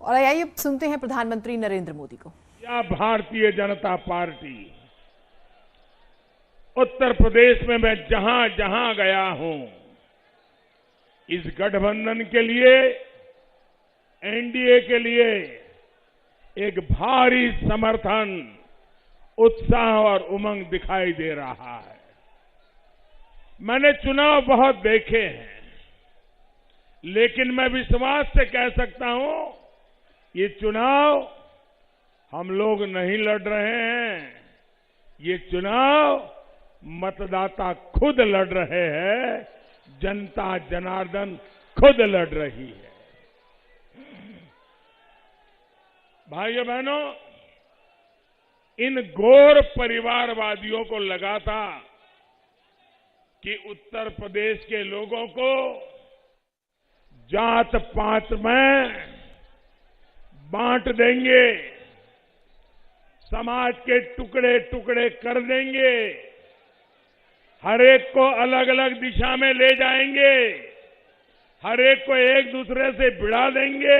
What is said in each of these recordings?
और आइए सुनते हैं प्रधानमंत्री नरेंद्र मोदी को। या भारतीय जनता पार्टी उत्तर प्रदेश में मैं जहां जहां गया हूं, इस गठबंधन के लिए, एनडीए के लिए एक भारी समर्थन, उत्साह और उमंग दिखाई दे रहा है। मैंने चुनाव बहुत देखे हैं, लेकिन मैं विश्वास से कह सकता हूं, ये चुनाव हम लोग नहीं लड़ रहे हैं, ये चुनाव मतदाता खुद लड़ रहे हैं, जनता जनार्दन खुद लड़ रही है। भाइयों बहनों, इन घोर परिवारवादियों को लगा था कि उत्तर प्रदेश के लोगों को जात पात में बांट देंगे, समाज के टुकड़े टुकड़े कर देंगे, हर एक को अलग अलग दिशा में ले जाएंगे, हर एक को एक दूसरे से भिड़ा देंगे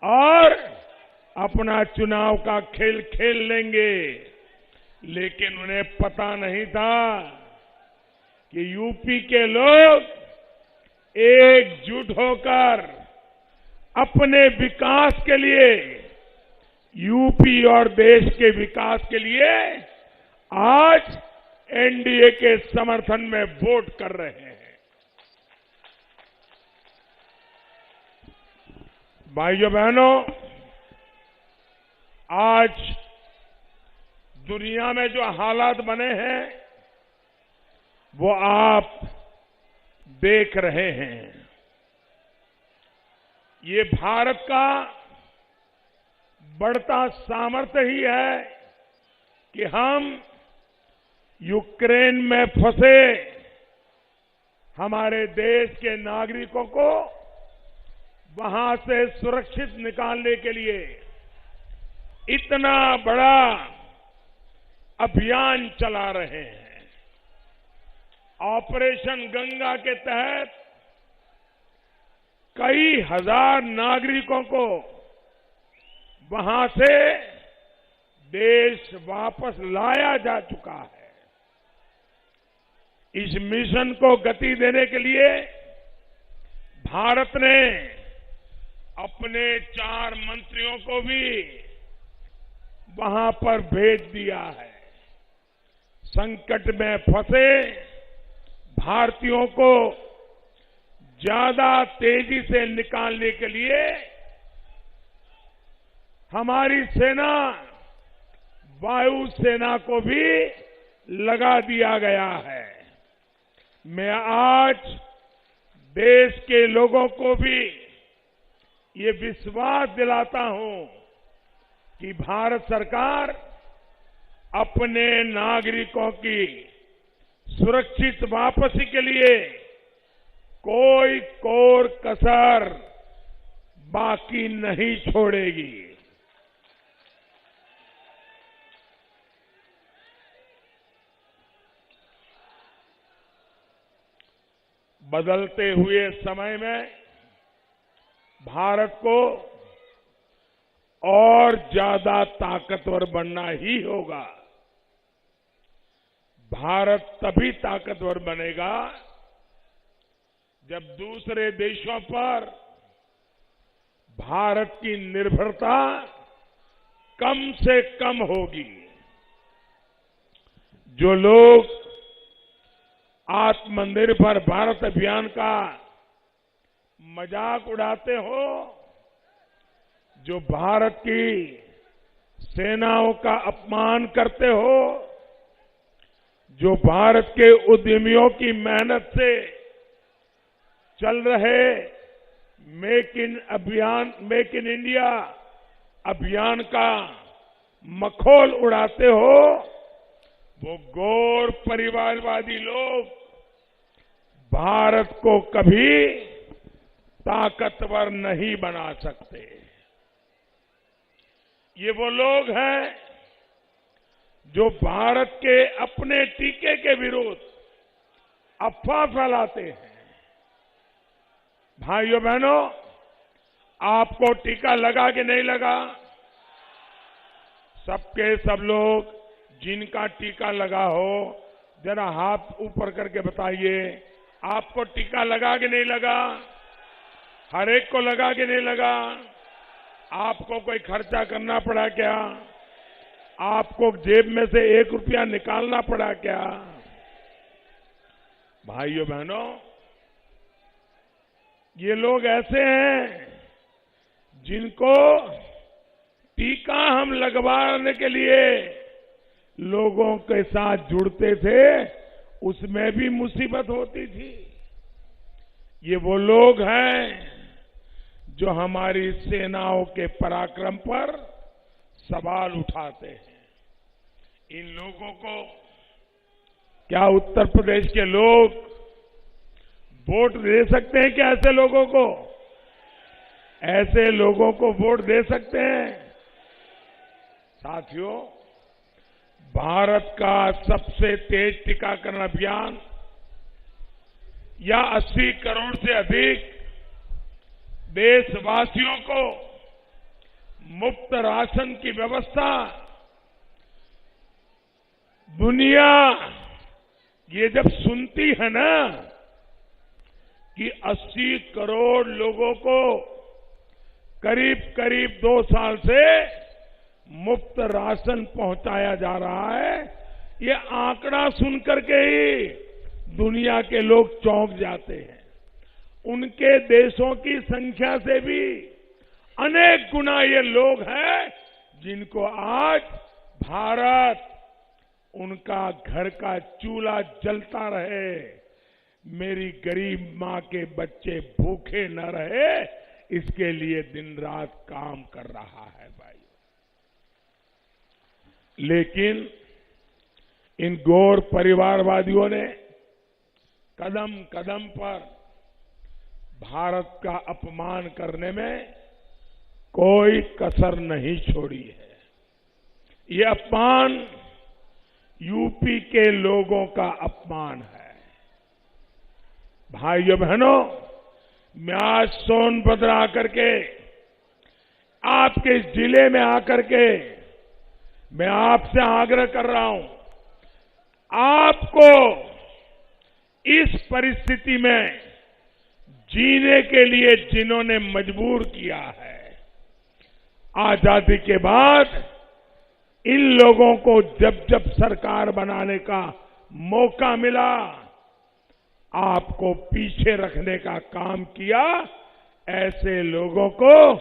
और अपना चुनाव का खेल खेल लेंगे। लेकिन उन्हें पता नहीं था कि यूपी के लोग एकजुट होकर अपने विकास के लिए, यूपी और देश के विकास के लिए आज एनडीए के समर्थन में वोट कर रहे हैं। भाइयों बहनों, आज दुनिया में जो हालात बने हैं वो आप देख रहे हैं। ये भारत का बढ़ता सामर्थ्य ही है कि हम यूक्रेन में फंसे हमारे देश के नागरिकों को वहां से सुरक्षित निकालने के लिए इतना बड़ा अभियान चला रहे हैं। ऑपरेशन गंगा के तहत कई हजार नागरिकों को वहां से देश वापस लाया जा चुका है। इस मिशन को गति देने के लिए भारत ने अपने 4 मंत्रियों को भी वहां पर भेज दिया है। संकट में फंसे भारतीयों को ज्यादा तेजी से निकालने के लिए हमारी सेना, वायु सेना को भी लगा दिया गया है। मैं आज देश के लोगों को भी ये विश्वास दिलाता हूं कि भारत सरकार अपने नागरिकों की सुरक्षित वापसी के लिए कोई कोर कसर बाकी नहीं छोड़ेगी। बदलते हुए समय में भारत को और ज्यादा ताकतवर बनना ही होगा। भारत तभी ताकतवर बनेगा जब दूसरे देशों पर भारत की निर्भरता कम से कम होगी। जो लोग आत्मनिर्भर भारत अभियान का मजाक उड़ाते हो, जो भारत की सेनाओं का अपमान करते हो, जो भारत के उद्यमियों की मेहनत से चल रहे मेक इन इंडिया अभियान का मखौल उड़ाते हो, वो घोर परिवारवादी लोग भारत को कभी ताकतवर नहीं बना सकते। ये वो लोग हैं जो भारत के अपने टीके के विरुद्ध अफवाह फैलाते हैं। भाइयों बहनों, आपको टीका लगा कि नहीं लगा? सबके सब लोग जिनका टीका लगा हो जरा हाथ ऊपर करके बताइए, आपको टीका लगा कि नहीं लगा? हर एक को लगा कि नहीं लगा? आपको कोई खर्चा करना पड़ा क्या? आपको जेब में से 1 रुपया निकालना पड़ा क्या? भाइयों बहनों, ये लोग ऐसे हैं जिनको टीका हम लगवाने के लिए लोगों के साथ जुड़ते थे, उसमें भी मुसीबत होती थी। ये वो लोग हैं जो हमारी सेनाओं के पराक्रम पर सवाल उठाते हैं। इन लोगों को क्या उत्तर प्रदेश के लोग वोट दे सकते हैं क्या? ऐसे लोगों को, ऐसे लोगों को वोट दे सकते हैं? साथियों, भारत का सबसे तेज टीकाकरण अभियान या 80 करोड़ से अधिक देशवासियों को मुफ्त राशन की व्यवस्था, दुनिया ये जब सुनती है ना कि 80 करोड़ लोगों को करीब करीब 2 साल से मुफ्त राशन पहुंचाया जा रहा है, ये आंकड़ा सुनकर के ही दुनिया के लोग चौंक जाते हैं। उनके देशों की संख्या से भी अनेक गुना ये लोग हैं जिनको आज भारत उनका घर का चूल्हा जलता रहे, मेरी गरीब मां के बच्चे भूखे न रहे, इसके लिए दिन रात काम कर रहा है भाई। लेकिन इन गौर परिवारवादियों ने कदम कदम पर भारत का अपमान करने में कोई कसर नहीं छोड़ी है। ये अपमान यूपी के लोगों का अपमान है। भाइयों बहनों, मैं आज सोनभद्र आकर के, आपके इस जिले में आकर के मैं आपसे आग्रह कर रहा हूं, आपको इस परिस्थिति में जीने के लिए जिन्होंने मजबूर किया है, आजादी के बाद इन लोगों को जब जब सरकार बनाने का मौका मिला, आपको पीछे रखने का काम किया। ऐसे लोगों को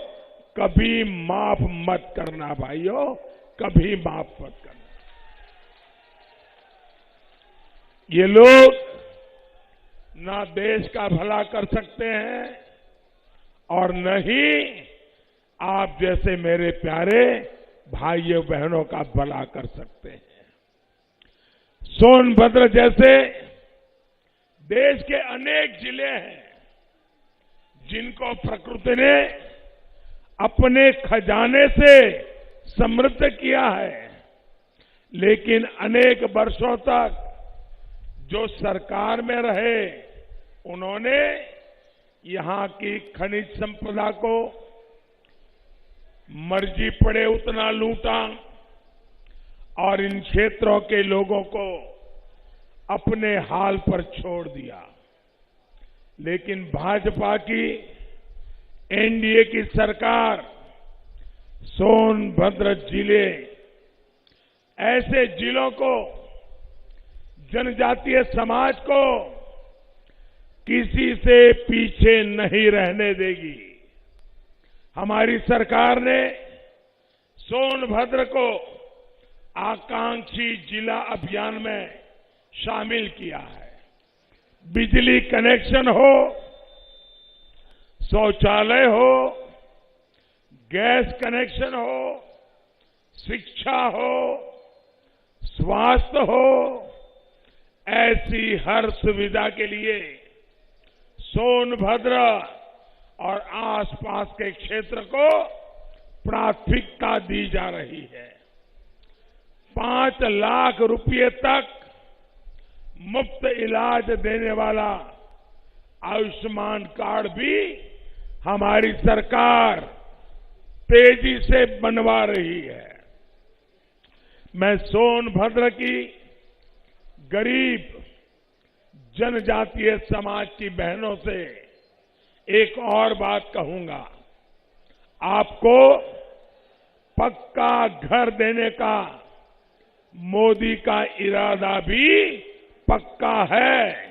कभी माफ मत करना भाइयों, कभी माफ मत करना। ये लोग ना देश का भला कर सकते हैं और न ही आप जैसे मेरे प्यारे भाइयों बहनों का भला कर सकते हैं। सोनभद्र जैसे देश के अनेक जिले हैं जिनको प्रकृति ने अपने खजाने से समृद्ध किया है, लेकिन अनेक वर्षों तक जो सरकार में रहे उन्होंने यहां की खनिज संपदा को मर्जी पड़े उतना लूटा और इन क्षेत्रों के लोगों को अपने हाल पर छोड़ दिया। लेकिन भाजपा की एनडीए की सरकार सोनभद्र जिले, ऐसे जिलों को, जनजातीय समाज को किसी से पीछे नहीं रहने देगी। हमारी सरकार ने सोनभद्र को आकांक्षी जिला अभियान में शामिल किया है। बिजली कनेक्शन हो, शौचालय हो, गैस कनेक्शन हो, शिक्षा हो, स्वास्थ्य हो, ऐसी हर सुविधा के लिए सोनभद्र और आसपास के क्षेत्र को प्राथमिकता दी जा रही है। 5 लाख रुपए तक मुफ्त इलाज देने वाला आयुष्मान कार्ड भी हमारी सरकार तेजी से बनवा रही है। मैं सोनभद्र की गरीब जनजातीय समाज की बहनों से एक और बात कहूंगा। आपको पक्का घर देने का मोदी का इरादा भी पक्का है।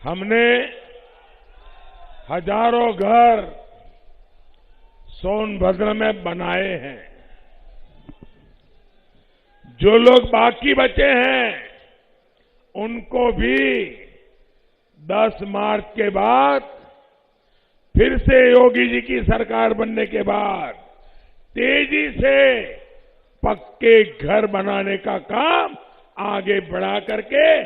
हमने हजारों घर सोनभद्र में बनाए हैं। जो लोग बाकी बचे हैं उनको भी 10 मार्च के बाद फिर से योगी जी की सरकार बनने के बाद तेजी से पक्के घर बनाने का काम आगे बढ़ा करके